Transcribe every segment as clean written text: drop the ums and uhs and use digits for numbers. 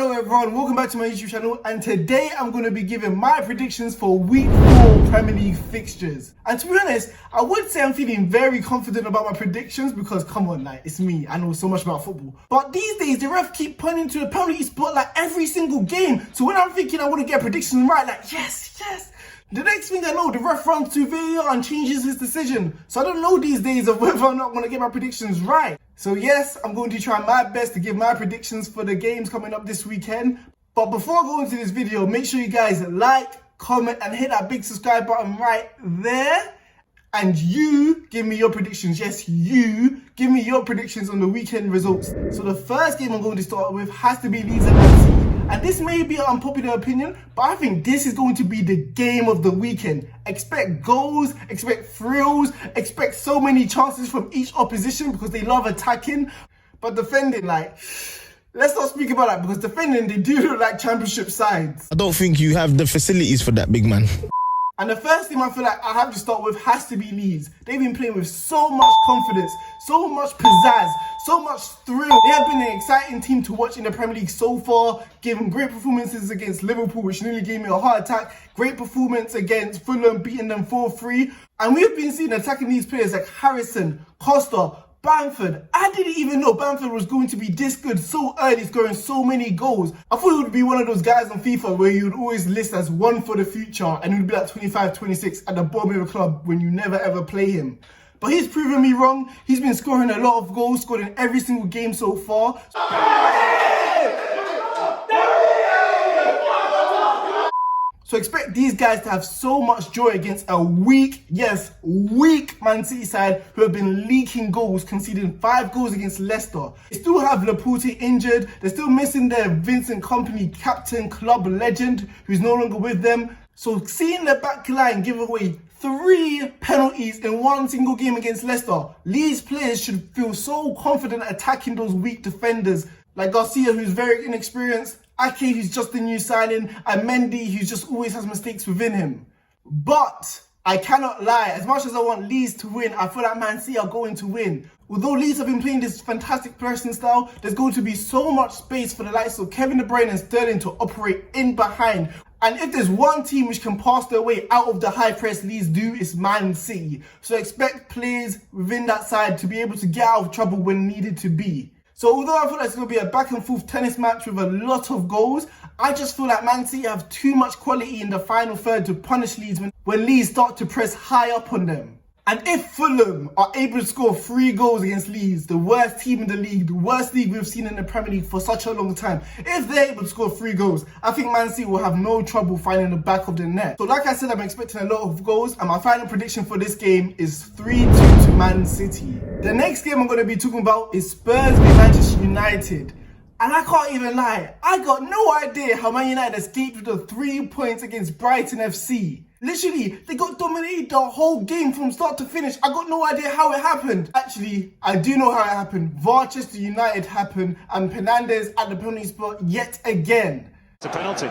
Hello everyone, welcome back to my YouTube channel, and today I'm going to be giving my predictions for week 4 Premier League fixtures. And to be honest, I would say I'm feeling very confident about my predictions because come on, like, it's me, I know so much about football. But these days the ref keep pointing to the penalty spot like every single game. So when I'm thinking I want to get predictions right, like yes, the next thing I know, the ref runs to VAR and changes his decision. So I don't know these days of whether or not I'm going to get my predictions right. So yes, I'm going to try my best to give my predictions for the games coming up this weekend. But before I go into this video, make sure you guys like, comment and hit that big subscribe button right there. And you give me your predictions. Yes, you give me your predictions on the weekend results. So the first game I'm going to start with has to be Leeds and Everton. And this may be an unpopular opinion, but I think this is going to be the game of the weekend. Expect goals, expect thrills, expect so many chances from each opposition because they love attacking. But defending, like, let's not speak about that because defending, they do look like championship sides. I don't think you have the facilities for that, big man. And the first team I feel like I have to start with has to be Leeds. They've been playing with so much confidence, so much pizzazz, so much thrill. They have been an exciting team to watch in the Premier League so far, giving great performances against Liverpool, which nearly gave me a heart attack. Great performance against Fulham, beating them 4-3. And we've been seeing attacking these players like Harrison, Costa, Bamford. I didn't even know Bamford was going to be this good so early, scoring so many goals. I thought it would be one of those guys on FIFA where you would always list as one for the future and it would be like 25, 26 at the bottom of the club when you never ever play him. But he's proven me wrong. He's been scoring a lot of goals, scored in every single game so far. So expect these guys to have so much joy against a weak, yes, weak Man City side who have been leaking goals, conceding 5 goals against Leicester. They still have Laporte injured. They're still missing their Vincent Kompany captain, club legend, who's no longer with them. So seeing the back line give away 3 penalties in one single game against Leicester, Leeds players should feel so confident attacking those weak defenders like Garcia, who's very inexperienced, Ake, who's just a new signing, and Mendy, who just always has mistakes within him. But I cannot lie, as much as I want Leeds to win, I feel like Man City are going to win. Although Leeds have been playing this fantastic pressing style, there's going to be so much space for the likes of Kevin De Bruyne and Sterling to operate in behind. And if there's one team which can pass their way out of the high press Leeds do, it's Man City. So expect players within that side to be able to get out of trouble when needed to be. So although I feel like it's going to be a back and forth tennis match with a lot of goals, I just feel like Man City have too much quality in the final third to punish Leeds when Leeds start to press high up on them. And if Fulham are able to score 3 goals against Leeds, the worst team in the league, the worst league we've seen in the Premier League for such a long time, if they're able to score 3 goals, I think Man City will have no trouble finding the back of the net. So like I said, I'm expecting a lot of goals, and my final prediction for this game is 3-2 to Man City. The next game I'm going to be talking about is Spurs v Manchester United. And I can't even lie, I got no idea how Man United escaped with the 3 points against Brighton FC. Literally, they got dominated the whole game from start to finish. I got no idea how it happened. Actually, I do know how it happened. Manchester United happened and Fernandes at the penalty spot yet again. It's a penalty.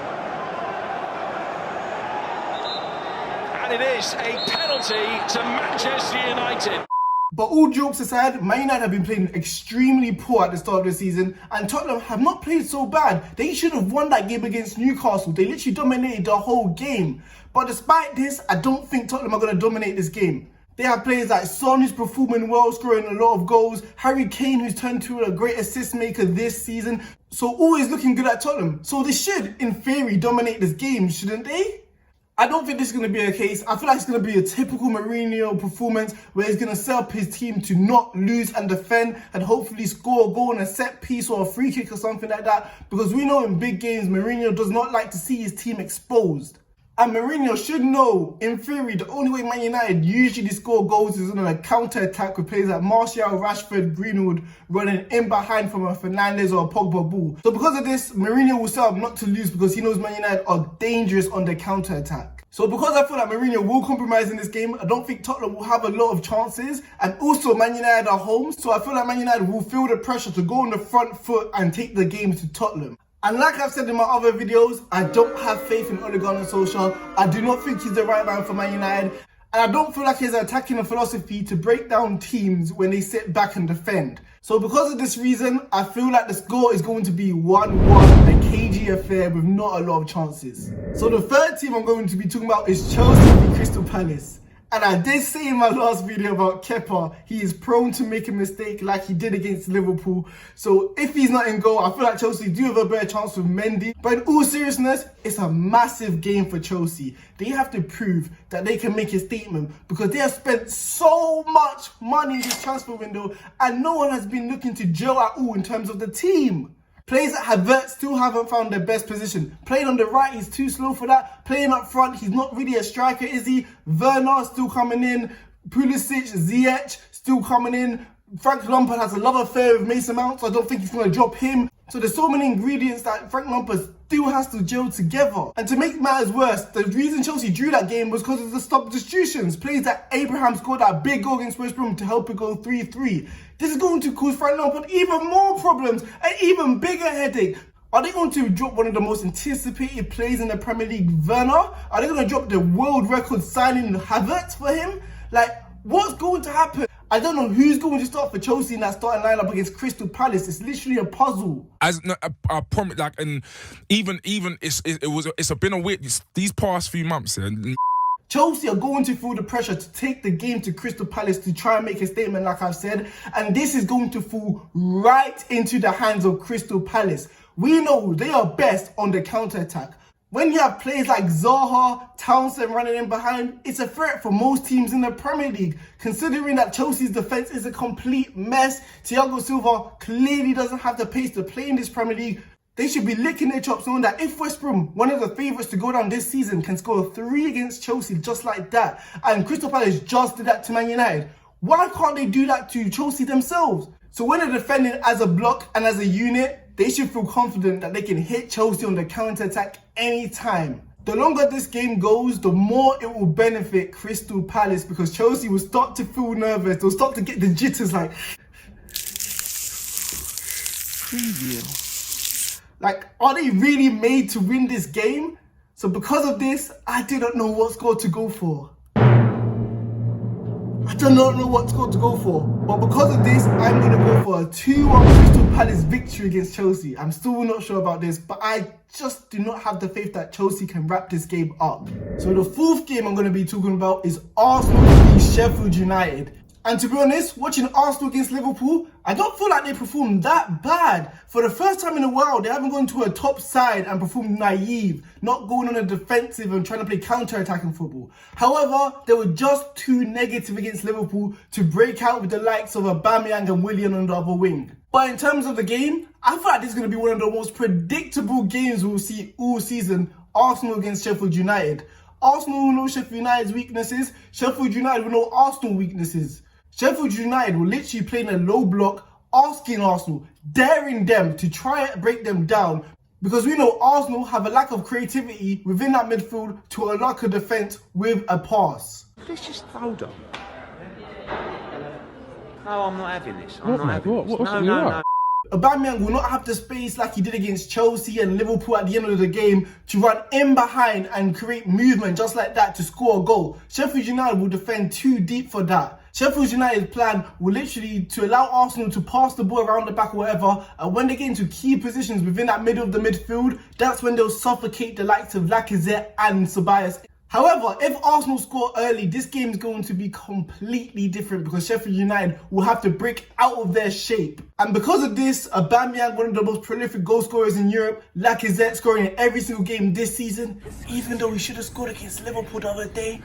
And it is a penalty to Manchester United. But all jokes aside, Man United have been playing extremely poor at the start of the season and Tottenham have not played so bad. They should have won that game against Newcastle. They literally dominated the whole game. But despite this, I don't think Tottenham are going to dominate this game. They have players like Son, who's performing well, scoring a lot of goals. Harry Kane, who's turned to a great assist maker this season. So always looking good at Tottenham. So they should, in theory, dominate this game, shouldn't they? I don't think this is going to be a case. I feel like it's going to be a typical Mourinho performance where he's going to set up his team to not lose and defend and hopefully score a goal on a set piece or a free kick or something like that. Because we know in big games, Mourinho does not like to see his team exposed. And Mourinho should know, in theory, the only way Man United usually score goals is on a counter-attack with players like Martial, Rashford, Greenwood running in behind from a Fernandes or a Pogba ball. So because of this, Mourinho will set up not to lose because he knows Man United are dangerous on the counter-attack. So because I feel like Mourinho will compromise in this game, I don't think Tottenham will have a lot of chances. And also Man United are home, so I feel like Man United will feel the pressure to go on the front foot and take the game to Tottenham. And like I've said in my other videos, I don't have faith in Ole Gunnar Solskjaer. I do not think he's the right man for Man United. And I don't feel like he's attacking a philosophy to break down teams when they sit back and defend. So because of this reason, I feel like the score is going to be 1-1, a cagey affair with not a lot of chances. So the third team I'm going to be talking about is Chelsea v Crystal Palace. And I did say in my last video about Kepa, he is prone to make a mistake like he did against Liverpool. So if he's not in goal, I feel like Chelsea do have a better chance with Mendy. But in all seriousness, it's a massive game for Chelsea. They have to prove that they can make a statement because they have spent so much money in this transfer window and no one has been looking to gel at all in terms of the team. Players at Havertz still haven't found their best position. Playing on the right, he's too slow for that. Playing up front, he's not really a striker, is he? Werner still coming in. Pulisic, Ziyech still coming in. Frank Lampard has a love affair with Mason Mount, so I don't think he's going to drop him. So there's so many ingredients that Frank Lampard still has to gel together. And to make matters worse, the reason Chelsea drew that game was because of the stop distributions. Plays that Abraham scored that big goal against West Brom to help it go 3-3. This is going to cause Frank Lampard even more problems, an even bigger headache. Are they going to drop one of the most anticipated players in the Premier League, Werner? Are they going to drop the world record signing Havertz for him? Like, what's going to happen? I don't know who's going to start for Chelsea in that starting lineup against Crystal Palace. It's literally a puzzle. As I promise, like, and even it's been a weird these past few months. Chelsea are going to feel the pressure to take the game to Crystal Palace to try and make a statement, like I've said, and this is going to fall right into the hands of Crystal Palace. We know they are best on the counter-attack. When you have players like Zaha, Townsend running in behind, it's a threat for most teams in the Premier League. Considering that Chelsea's defence is a complete mess, Thiago Silva clearly doesn't have the pace to play in this Premier League. They should be licking their chops knowing that if West Brom, one of the favourites to go down this season, can score 3 against Chelsea just like that, and Crystal Palace just did that to Man United, why can't they do that to Chelsea themselves? So when they're defending as a block and as a unit, they should feel confident that they can hit Chelsea on the counter-attack anytime. The longer this game goes, the more it will benefit Crystal Palace because Chelsea will start to feel nervous. They'll start to get the jitters like... Like, are they really made to win this game? So because of this, I do not know what score to go for. I do not know what score to go for. But because of this, I'm going to go for a 2-1 Crystal Palace victory against Chelsea. I'm still not sure about this, but I just do not have the faith that Chelsea can wrap this game up. So the fourth game I'm going to be talking about is Arsenal v Sheffield United. And to be honest, watching Arsenal against Liverpool, I don't feel like they performed that bad. For the first time in a while, they haven't gone to a top side and performed naive, not going on a defensive and trying to play counter-attacking football. However, they were just too negative against Liverpool to break out with the likes of Aubameyang and Willian on the other wing. But in terms of the game, I feel like this is going to be one of the most predictable games we'll see all season, Arsenal against Sheffield United. Arsenal will know Sheffield United's weaknesses, Sheffield United will know Arsenal weaknesses. Sheffield United will literally play in a low block, asking Arsenal, daring them to try and break them down because we know Arsenal have a lack of creativity within that midfield to unlock a defence with a pass. Let's just hold on. No, I'm not having this. I'm not having this. No. Aubameyang will not have the space like he did against Chelsea and Liverpool at the end of the game to run in behind and create movement just like that to score a goal. Sheffield United will defend too deep for that. Sheffield United's plan will literally to allow Arsenal to pass the ball around the back or whatever, and when they get into key positions within that middle of the midfield, that's when they'll suffocate the likes of Lacazette and Ceballos. However, if Arsenal score early, this game is going to be completely different because Sheffield United will have to break out of their shape. And because of this, Aubameyang, one of the most prolific goal scorers in Europe, Lacazette scoring in every single game this season, even though he should have scored against Liverpool the other day,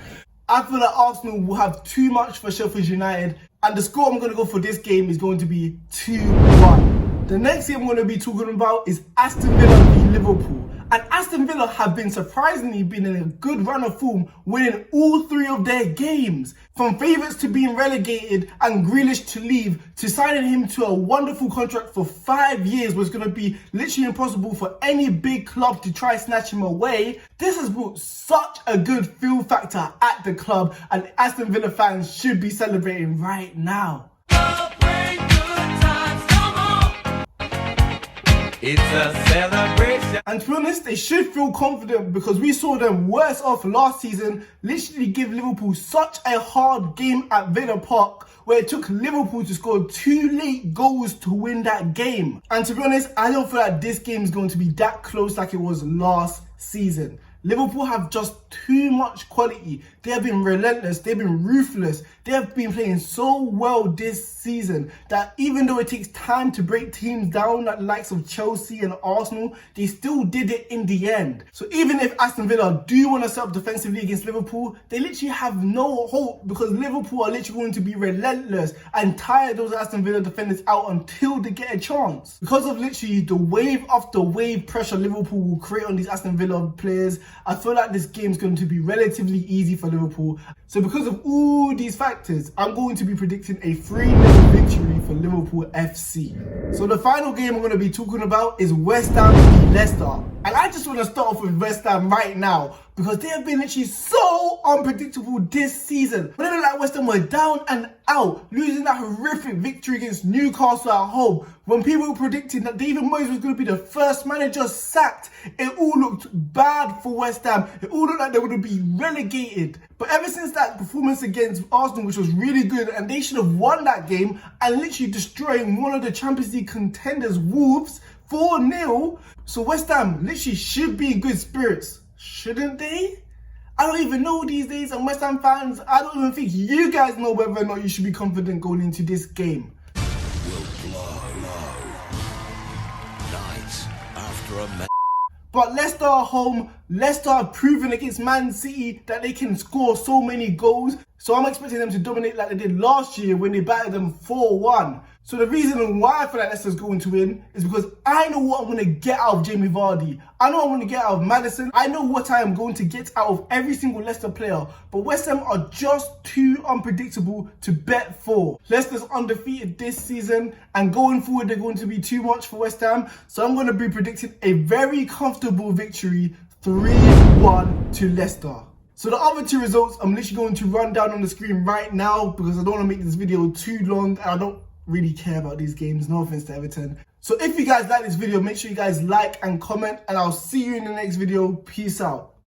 I feel like Arsenal will have too much for Sheffield United, and the score I'm going to go for this game is going to be 2-1. The next game I'm going to be talking about is Aston Villa v Liverpool. And Aston Villa have been surprisingly been in a good run of form, winning all 3 of their games. From favourites to being relegated and Grealish to leave, to signing him to a wonderful contract for 5 years was going to be literally impossible for any big club to try snatch him away. This has brought such a good feel factor at the club, and Aston Villa fans should be celebrating right now. It's a celebration. And to be honest, they should feel confident because we saw them worse off last season, literally give Liverpool such a hard game at Villa Park where it took Liverpool to score 2 late goals to win that game. And to be honest, I don't feel like this game is going to be that close like it was last season. Liverpool have just too much quality. They have been relentless, they've been ruthless, they have been playing so well this season that even though it takes time to break teams down like the likes of Chelsea and Arsenal, they still did it in the end. So even if Aston Villa do want to set up defensively against Liverpool, they literally have no hope because Liverpool are literally going to be relentless and tire those Aston Villa defenders out until they get a chance. Because of literally the wave after wave pressure Liverpool will create on these Aston Villa players, I feel like this game is going to be relatively easy for Liverpool. So because of all these factors, I'm going to be predicting a 3-0 victory for Liverpool FC. So the final game I'm going to be talking about is West Ham v Leicester. And I just want to start off with West Ham right now because they have been literally so unpredictable this season. Whenever like West Ham were down and out, losing that horrific victory against Newcastle at home, when people were predicting that David Moyes was going to be the first manager sacked, it all looked bad for West Ham. It all looked like they would be relegated. But ever since that performance against Arsenal, which was really good, and they should have won that game and literally destroying one of the Champions League contenders, Wolves, 4-0. So West Ham literally should be in good spirits. Shouldn't they? I don't even know these days, and West Ham fans, I don't even think you guys know whether or not you should be confident going into this game. But Leicester are home. Leicester have proven against Man City that they can score so many goals. So I'm expecting them to dominate like they did last year when they battered them 4-1. So the reason why I feel like Leicester's going to win is because I know what I'm going to get out of Jamie Vardy. I know what I'm going to get out of Maddison. I know what I am going to get out of every single Leicester player. But West Ham are just too unpredictable to bet for. Leicester's undefeated this season, and going forward they're going to be too much for West Ham. So I'm going to be predicting a very comfortable victory, 3-1 to Leicester. So the other two results I'm literally going to run down on the screen right now because I don't want to make this video too long and I don't really care about these games, no offense to Everton. So if you guys like this video, make sure you guys like and comment, and I'll see you in the next video. Peace out.